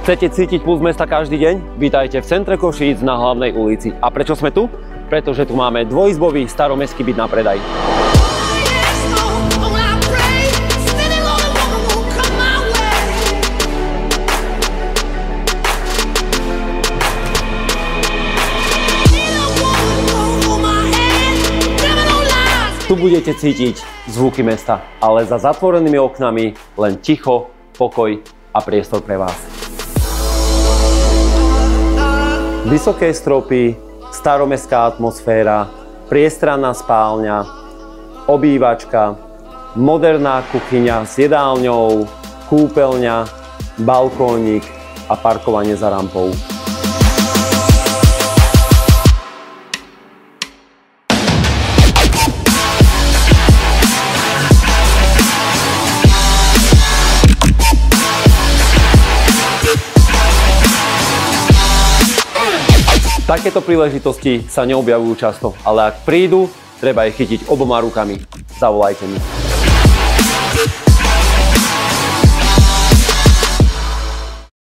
Chcete cítiť puls mesta každý deň? Vítajte v centre Košíc na Hlavnej ulici. A prečo sme tu? Pretože tu máme dvojizbový staromestský byt na predaj. Tu budete cítiť zvuky mesta, ale za zatvorenými oknami len ticho, pokoj a priestor pre vás. Vysoké stropy, staromestská atmosféra, priestranná spálňa, obývačka, moderná kuchyňa s jedálňou, kúpeľňa, balkónik a parkovanie za rampou. Takéto príležitosti sa neobjavujú často, ale ak prídu, treba ich chytiť oboma rukami. Zavolajte mi.